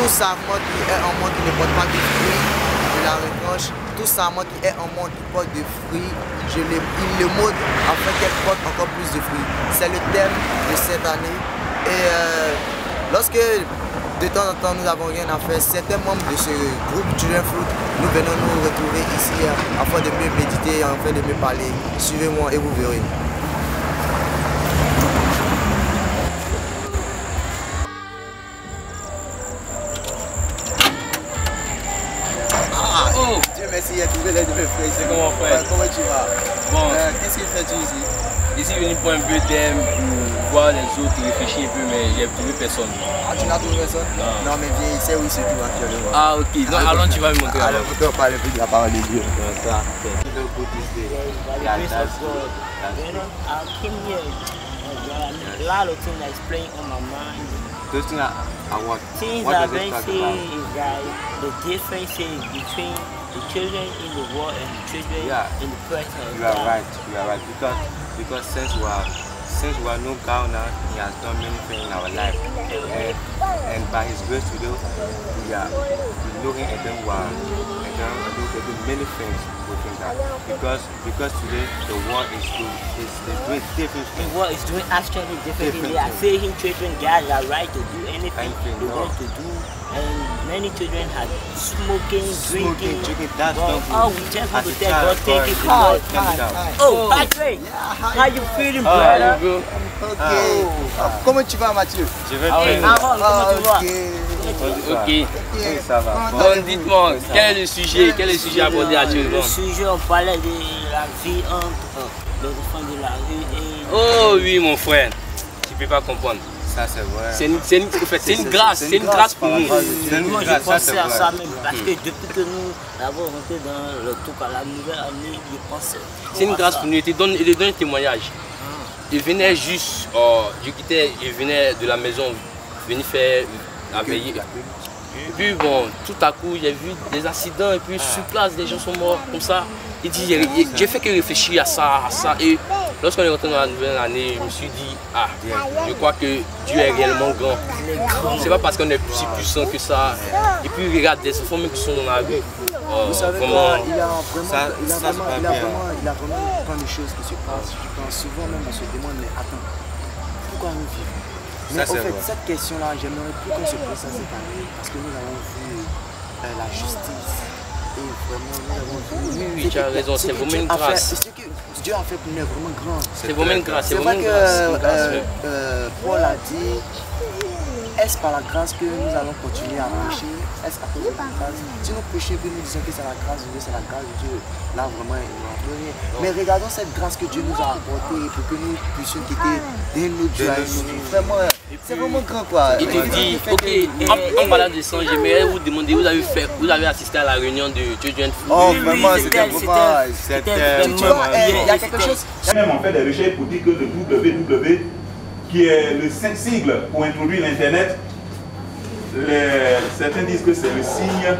tout sarment qui est un monde qui ne porte pas de fruits, je la retranche. Tout sarment qui est un monde qui porte de fruits, il le mode afin qu'elle porte encore plus de fruits. C'est le thème de cette année. Et lorsque de temps en temps nous n'avons rien à faire, certains membres de ce groupe Children Fruit, nous venons nous retrouver ici afin de mieux méditer, afin de mieux parler. Suivez-moi et vous verrez. Oh, Dieu merci, il y a trouvé les deux frères. c'est comment frère? Comment tu vas? Bon, Qu'est-ce que fais-tu ici? ici venu pour un peu d'aide, pour voir les autres, réfléchir un peu, mais j'ai trouvé personne. Ah, tu n'as trouvé personne? Non, mais viens, il sait où c'est tout actuellement. Ah ok, donc allons tu vas me montrer. Alors, on parle un peu de la parole de Dieu. I came here. A lot of things that's playing on my mind. Those things are what? Things What I've does it been talk saying about? is that the differences between the children in the world and the children in the present. You are right. You are right. Because since we are no God now, He has done many things in our life, and by His grace today, we are looking at them do many things within that. Because today the world is doing different The things. world is doing actually different things. Different They are things. saying children got the right to do anything they no. want to do. And many children have smoking, drinking. That's But, not good. oh, we just want As to a tell child, God, thank you, God, Lord. calm down. Oh, Patrick, how you feeling, Ah, brother? bro. Ok. Comment tu vas, Mathieu? Je vais Hey, bien. Aaron, comment tu vas? Ok. Oui, ça va. Donc dites-moi, quel est le sujet abordé actuellement? Le sujet, on parlait de la vie entre les enfants de la rue et... Oh oui mon frère, tu peux pas comprendre. Ça c'est vrai. C'est une grâce pour nous. Moi, je ça, pensais c'est à vrai. ça même, parce que depuis que nous avons rentré dans le truc à la nouvelle année, je pensais... C'est une grâce pour nous. Il te donne un témoignage. Il venait juste, il venait de la maison, venir faire la veillée. Et puis bon, tout à coup, j'ai vu des accidents et puis sur place, des gens sont morts comme ça. Il dit, j'ai fait que réfléchir à ça. Et lorsqu'on est rentré dans la nouvelle année, je me suis dit, ah, je crois que Dieu est réellement grand. C'est pas parce qu'on est plus puissant que ça. Et puis regarde, des enfants même qui sont dans la rue. Vous savez vraiment, quoi, il a vraiment plein de choses qui se passent. Je pense souvent même on se demande, mais attends, pourquoi nous vivons? Mais Ça, en c'est fait, vrai. cette question-là, j'aimerais plus qu'on se pose ça cette année, parce que nous avons vu la justice. Et vraiment, nous avons vu... oui, tu as raison, c'est vraiment une grâce. Ce que Dieu a fait pour nous est vraiment grand. C'est vraiment une grâce, c'est C'est vraiment vrai une grâce. que Paul a dit, est-ce par la grâce que nous allons continuer à marcher? Est-ce à cause de la grâce? Si nous prêchons que nous disons que c'est la grâce de Dieu, c'est la grâce de Dieu, là vraiment il n'y a rien. Mais regardons cette grâce que Dieu nous a apportée pour que nous puissions quitter d'un autre joie à une autre. Vraiment, c'est vraiment grand quoi. Il te dit, ok, en parlant de ça, j'aimerais vous demander, vous avez assisté à la réunion de Children Fruit? Oh Oui, vraiment, c'était vraiment... Tu vois, il y a quelque chose... Même on fait des recherches pour dire que le www, qui est le sigle pour introduire l'Internet, certains disent que c'est le signe,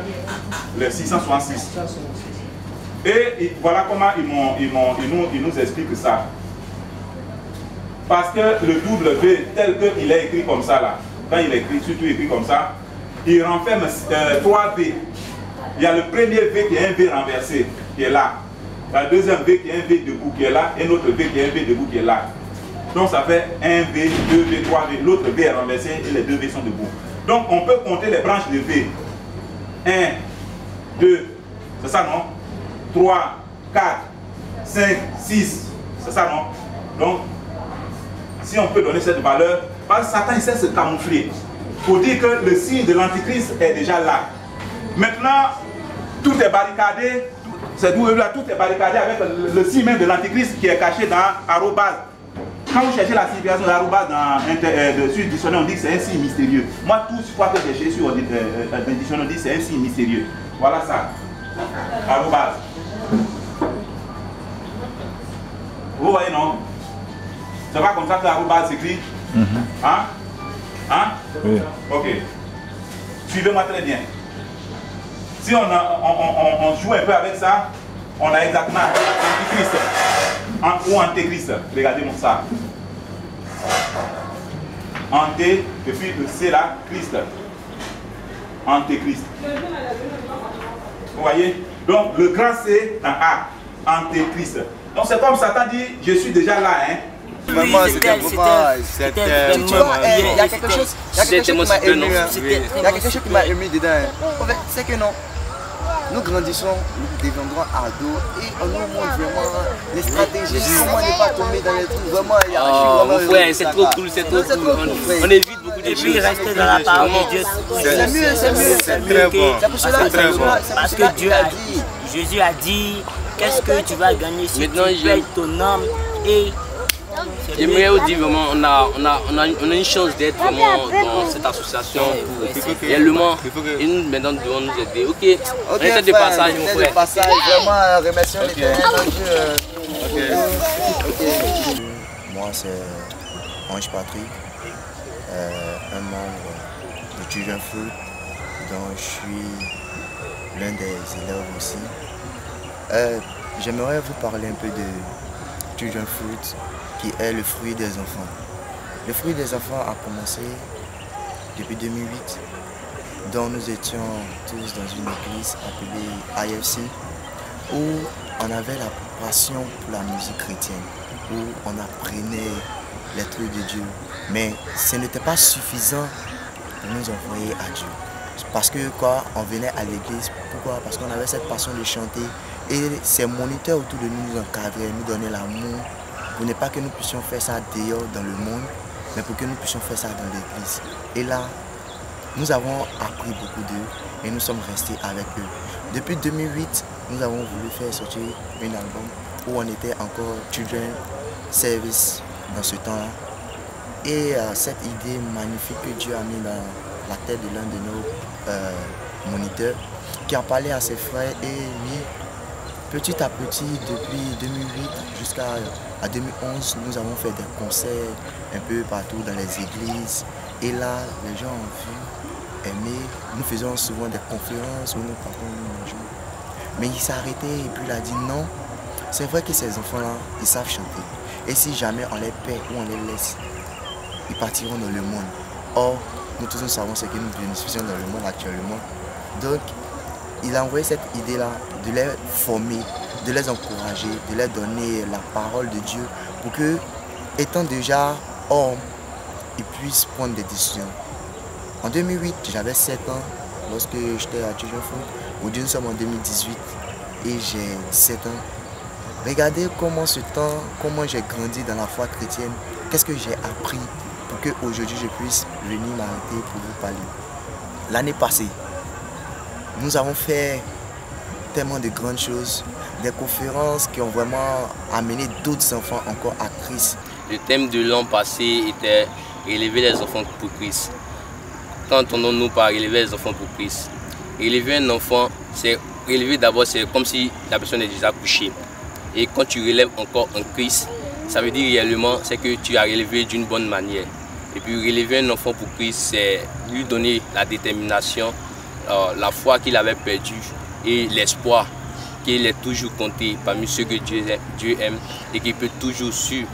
le 666. Et voilà comment ils nous expliquent ça. Parce que le W tel qu'il est écrit comme ça là, quand il est écrit, surtout écrit comme ça, il renferme 3 V. Il y a le premier V qui est un V renversé, qui est là. La deuxième V qui est un V debout qui est là, et l'autre V qui est un V debout qui est là. Donc ça fait 1 V, 2 V, 3 V. L'autre V est renversé et les 2 V sont debout. Donc on peut compter les branches de V. 1, 2, c'est ça non? 3, 4, 5, 6, c'est ça non? Donc, si on peut donner cette valeur, parce que Satan il sait se camoufler pour dire que le signe de l'Antichrist est déjà là. Maintenant, tout est barricadé, tout est barricadé avec le signe même de l'Antichrist qui est caché dans arrobase. Quand vous cherchez la signification de l'arrobase sur le dictionnaire, on dit que c'est un signe mystérieux. Moi, tout ce que j'ai cherché sur le dictionnaire, on dit que c'est un signe mystérieux. Voilà ça. Arrobase. Vous voyez, non? C'est pas comme ça que l'arrobase s'écrit? Hein? Hein? Oui. Ok. Suivez-moi très bien. Si on joue un peu avec ça, on a exactement Antichrist ou Antéchrist. Regardez-moi ça. Anté, et puis le C là, Christ. Antéchrist. Vous voyez? Donc le grand C dans A, Antéchrist. Donc c'est comme Satan dit, je suis déjà là. Hein? Vraiment, c'était vraiment... Tu vois, il y a quelque chose qui m'a ému. Il y a quelque chose qui m'a ému dedans. En fait, c'est que non. Nous grandissons, nous deviendrons ados et on nous montre vraiment les stratégies, comment ne pas tomber dans les trucs. Vraiment, il y a frère, c'est trop cool, c'est trop cool. On évite beaucoup de choses. Et puis rester dans la parole de Dieu. C'est mieux, c'est mieux. C'est très bon. C'est pour cela parce que Dieu a dit, Jésus a dit, qu'est-ce que tu vas gagner si tu payes ton âme et... J'aimerais vous dire vraiment, on a une chance d'être vraiment dans cette association pour réellement, et nous maintenant devons nous aider. Ok, on était de passage, mon frère. Vraiment, remercions l'Éternel. Moi, c'est Ange Patrick, un membre de Children Fruit, dont je suis l'un des élèves aussi. J'aimerais vous parler un peu de Children Fruit, qui est le fruit des enfants. Le fruit des enfants a commencé depuis 2008, dont nous étions tous dans une église appelée IFC, où on avait la passion pour la musique chrétienne, où on apprenait les trucs de Dieu. Mais ce n'était pas suffisant pour nous envoyer à Dieu. Parce que quoi, on venait à l'église, pourquoi? Parce qu'on avait cette passion de chanter et ces moniteurs autour de nous encadraient, nous donnaient l'amour. Pour ne pas que nous puissions faire ça dehors dans le monde, mais pour que nous puissions faire ça dans l'église. Et là, nous avons appris beaucoup d'eux et nous sommes restés avec eux. Depuis 2008, nous avons voulu faire sortir un album où on était encore Children Service dans ce temps-là. Et cette idée magnifique que Dieu a mis dans la tête de l'un de nos moniteurs, qui a parlé à ses frères et lui, petit à petit, depuis 2008 jusqu'à 2011, nous avons fait des concerts un peu partout dans les églises. Et là, les gens ont vu, aimé. Nous faisons souvent des conférences où nous partons, nous mangeons. Mais il s'est arrêté et puis il a dit non. C'est vrai que ces enfants-là, ils savent chanter. Et si jamais on les paie ou on les laisse, ils partiront dans le monde. Or, nous tous nous savons ce que nous bénéficions dans le monde actuellement. Donc, il a envoyé cette idée-là de les former, de les encourager, de leur donner la parole de Dieu pour que, étant déjà hommes, ils puissent prendre des décisions. En 2008, j'avais 7 ans lorsque j'étais à Children Fruit. Aujourd'hui, nous sommes en 2018 et j'ai 17 ans. Regardez comment ce temps, comment j'ai grandi dans la foi chrétienne, qu'est-ce que j'ai appris pour qu'aujourd'hui je puisse venir m'arrêter pour vous parler. L'année passée, nous avons fait tellement de grandes choses, des conférences qui ont vraiment amené d'autres enfants encore à Christ. Le thème de l'an passé était élever les enfants pour Christ. Qu'entendons-nous par élever les enfants pour Christ? Élever un enfant, c'est élever d'abord, c'est comme si la personne est déjà couchée. Et quand tu relèves encore un Christ, ça veut dire réellement c'est que tu as élevé d'une bonne manière. Et puis élever un enfant pour Christ, c'est lui donner la détermination, la foi qu'il avait perdue et l'espoir qu'il est toujours compté parmi ceux que Dieu aime et qu'il peut toujours suivre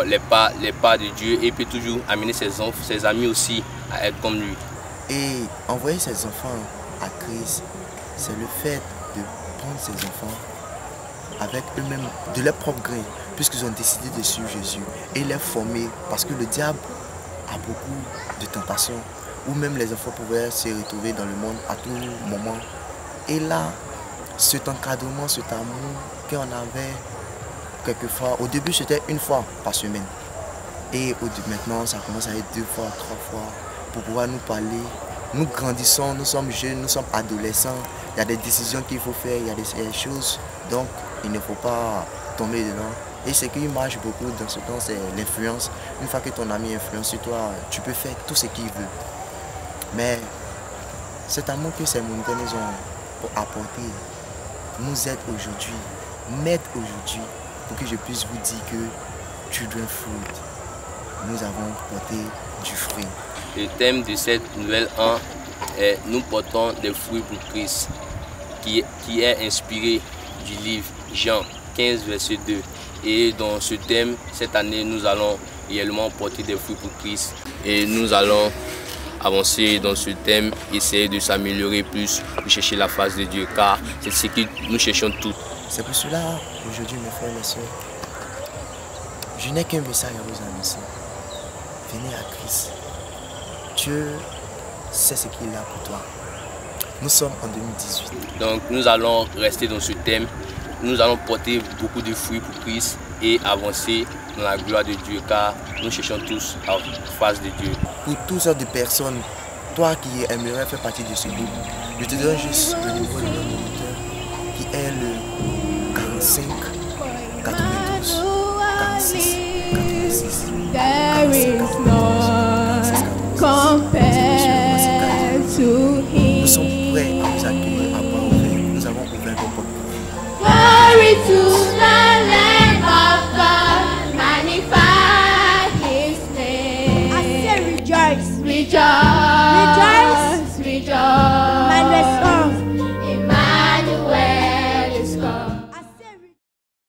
les pas de Dieu et peut toujours amener ses amis aussi à être comme lui. Et envoyer ses enfants à Christ, c'est le fait de prendre ses enfants avec eux-mêmes, de leur propre gré, puisqu'ils ont décidé de suivre Jésus et les former, parce que le diable a beaucoup de tentations, où même les enfants pouvaient se retrouver dans le monde à tout moment. Et là, cet encadrement, cet amour qu'on avait quelquefois, au début c'était une fois par semaine. Et maintenant ça commence à être 2 fois, 3 fois pour pouvoir nous parler. Nous grandissons, nous sommes jeunes, nous sommes adolescents. Il y a des décisions qu'il faut faire, il y a des choses. Donc il ne faut pas tomber dedans. Et ce qui marche beaucoup dans ce temps, c'est l'influence. Une fois que ton ami influence sur toi, tu peux faire tout ce qu'il veut. Mais cet amour que ces moniteurs nous ont apporté nous aide aujourd'hui, m'aide aujourd'hui pour que je puisse vous dire que Children Fruit, nous avons porté du fruit. Le thème de cette nouvelle an est « Nous portons des fruits pour Christ » qui est inspiré du livre Jean 15, verset 2. Et dans ce thème, cette année, nous allons réellement porter des fruits pour Christ et nous allons avancer dans ce thème, essayer de s'améliorer plus, de chercher la face de Dieu, car c'est ce que nous cherchons tous. C'est pour cela, aujourd'hui, mes frères et mes soeurs, je n'ai qu'un message à vous annoncer. Venez à Christ. Dieu sait ce qu'il a pour toi. Nous sommes en 2018. Donc nous allons rester dans ce thème. Nous allons porter beaucoup de fruits pour Christ et avancer dans la gloire de Dieu, car nous cherchons tous la face de Dieu. Pour toutes sortes de personnes, toi qui aimerais faire partie de ce groupe, je te donne juste le numéro de mon moniteur qui est le 45 92 46 86. There is none compared to him. Nous sommes prêts à vous accueillir à bras ouverts. Nous avons ouvert nos portes. Glory to the Lamb of God, magnify his name. I say rejoice, rejoice.